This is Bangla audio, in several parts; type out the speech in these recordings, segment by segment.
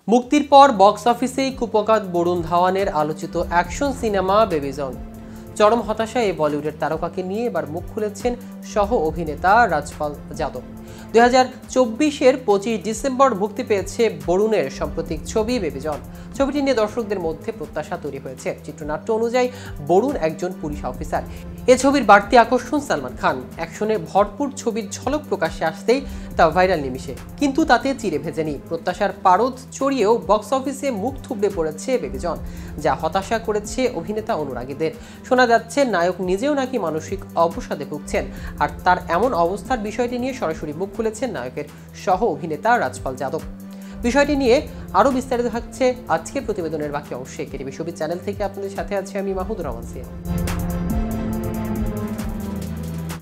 মুক্তির পর বক্স অফিসেই কুপকাত বরুণ ধাওয়ানের আলোচিত অ্যাকশন সিনেমা বেবি জন। চরম হতাশায় এই বলিউডের তারকাকে নিয়ে এবার মুখ খুলেছেন সহ অভিনেতা রাজপাল যাদব। 2024-এর 25 ডিসেম্বর মুক্তি পেয়েছে বরুণের সাম্প্রতিক ছবি বেবি জন। ছবিটি নিয়ে দর্শকদের মধ্যে প্রত্যাশা তৈরি হয়েছে। চিত্রনাট্য অনুযায়ী বরুণ একজন পুলিশ অফিসার। এ ছবির বাড়তি আকর্ষণ সালমান খান। অ্যাকশনে ভরপুর ছবির ঝলক প্রকাশ্যে আসতেই তা ভাইরাল নিমিশে, কিন্তু তাতে চিড়ে ভেজেনি। প্রত্যাশার পারদ চড়িয়েও বক্স অফিসে মুখ থুবড়ে পড়েছে বেবি জন, যা হতাশা করেছে অভিনেতা অনুরাগীদের। শোনা যাচ্ছে নায়ক নিজেও নাকি মানসিক অবসাদে ভুগছেন, আর তার এমন অবস্থার বিষয়টি নিয়ে সরাসরি মুখ খুলেছেন নায়কের সহ অভিনেতা রাজপাল যাদব। বিষয়টি নিয়ে আরো বিস্তারিত থাকছে আজকের প্রতিবেদনের বাকি অংশে। কেটিভি শোবিজ চ্যানেল থেকে আপনাদের সাথে আছি আমি মাহমুদুর রহমান সিয়া।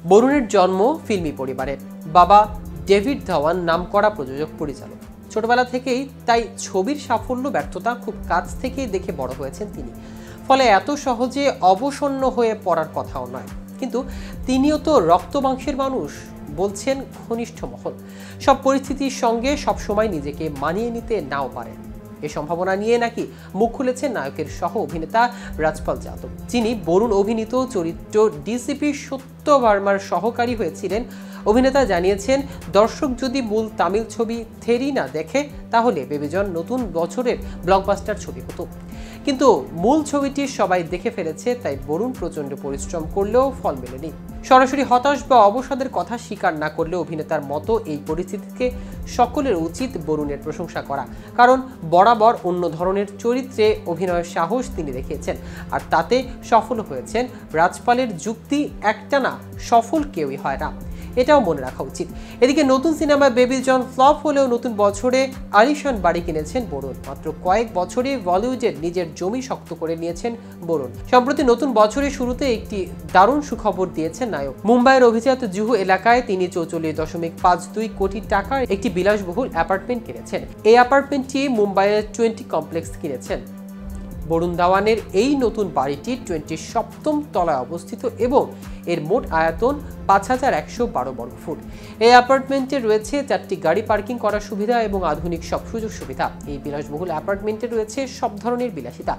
বরুণের জন্ম ফিল্মি পরিবারে। বাবা ডেভিড ধাওয়ান নামকরা প্রযোজক পরিচালক। ছোটবেলা থেকেই তাই ছবির সাফল্য ব্যর্থতা খুব কাছ থেকেই দেখে বড় হয়েছেন তিনি। ফলে এত সহজে অবসন্ন হয়ে পড়ার কথাও নয়। কিন্তু তিনিও তো রক্ত মাংসের মানুষ, বলছেন ঘনিষ্ঠ মহল। সব পরিস্থিতির সঙ্গে সবসময় নিজেকে মানিয়ে নিতে নাও পারেন। এ সম্ভাবনা নিয়ে নাকি মুখ খুলেছেন নায়কের সহ অভিনেতা রাজপাল যাদব, যিনি বরুণ অভিনীত চরিত্র ডিসিপি সত্য ভার্মার সহকারী হয়েছিলেন। অভিনেতা জানিয়েছেন, দর্শক যদি মূল তামিল ছবি থেরি না দেখে তাহলে বেবি জন নতুন বছরের ব্লকবাস্টার ছবি হতো। কিন্তু মূল ছবিটি সবাই দেখে ফেলেছে, তাই বরুণ প্রচণ্ড পরিশ্রম করলেও ফল মেলেনি। সরাসরি হতাশ বা অবসাদের কথা স্বীকার না করলে অভিনেতার মতো এই পরিস্থিতিকে সকলের উচিত বরুণের প্রশংসা করা, কারণ বরাবর অন্য ধরনের চরিত্রে অভিনয়ের সাহস তিনি দেখিয়েছেন, আর তাতে সফল হয়েছেন। রাজপালের যুক্তি, একটানা সফল কেউই হয় না, এটাও মনে রাখা উচিত। এদিকে নতুন সিনেমা বেবি জন ফ্লপ হলেও নতুন বছরে আলিশান বাড়ি কিনেছেন বরুণ। মাত্র কয়েক বছরে বলিউডের নিজের জমি শক্ত করে নিয়েছেন বরুণ। সম্প্রতি নতুন বছরের শুরুতে একটি দারুণ সুখবর দিয়েছেন নায়ক। মুম্বাইয়ের অভিজাত জুহু এলাকায় তিনি 44.52 কোটি টাকার একটি বিলাসবহুল অ্যাপার্টমেন্ট কিনেছেন। এই অ্যাপার্টমেন্টটি মুম্বাইয়ের 20 কমপ্লেক্স কিনেছেন। বরুণ ধাওয়ানের এই নতুন বাড়িটি 27ম তলায় অবস্থিত এবং এর মোট আয়তন 5112 বর্গফুট। এই অ্যাপার্টমেন্টে রয়েছে 4টি গাড়ি পার্কিং করার সুবিধা এবং আধুনিক সব সুযোগ সুবিধা। এই বিলাসবহুল অ্যাপার্টমেন্টে রয়েছে সব ধরনের বিলাসিতা।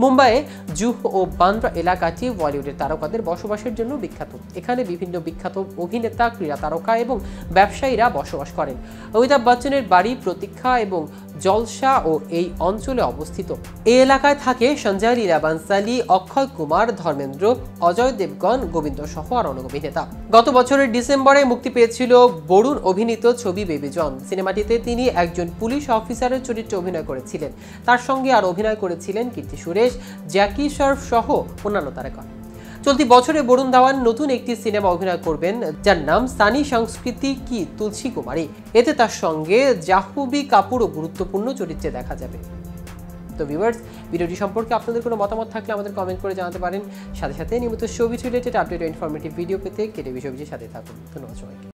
মুম্বাইয়ে জুহু ও বান্দ্রা এলাকাটি বলিউডের তারকাদের বসবাসের জন্য বিখ্যাত। এখানে বিভিন্ন বিখ্যাত অভিনেতা, ক্রীড়া তারকা এবং ব্যবসায়ীরা বসবাস করেন। অমিতাভ বচ্চনের বাড়ি প্রতীক্ষা এবং জলসা ও এই অঞ্চলে অবস্থিত। এই এলাকায় থাকে সঞ্জয় লীলা বানসালি, অক্ষয় কুমার, ধর্মেন্দ্র, অজয় দেবগন, গোবিন্দ সহ আর অনেক অভিনেতা। গত বছরের ডিসেম্বরে মুক্তি পেয়েছিল বরুণ অভিনীত ছবি বেবি জন। সিনেমাটিতে তিনি একজন পুলিশ অফিসারের চরিত্রে অভিনয় করেছিলেন। তার সঙ্গে আর অভিনয় করেছিলেন কীর্তি সুরেশ, জ্যাকি শ্রফ সহ অন্যান্য তারকা। চলতি বছরে বরুণ ধাওয়ান নতুন একটি সিনেমা অভিনয় করবেন, যার নাম সানি সংস্কৃতি কি তুলসী কুমারী। এতে তার সঙ্গে জাহ্নবী কাপুরও গুরুত্বপূর্ণ চরিত্রে দেখা যাবে। তো ভিউয়ার্স, ভিডিওটি সম্পর্কে আপনাদের কোনো মতামত থাকলে আমাদের কমেন্ট করে জানাতে পারেন। সাথে সাথে নিয়মিত শোবিজ রিলেটেড আপডেট ও ইনফরমেটিভ ভিডিও পেতে কেটিভি শোবিজের সাথে থাকুন। ধন্যবাদ সবাইকে।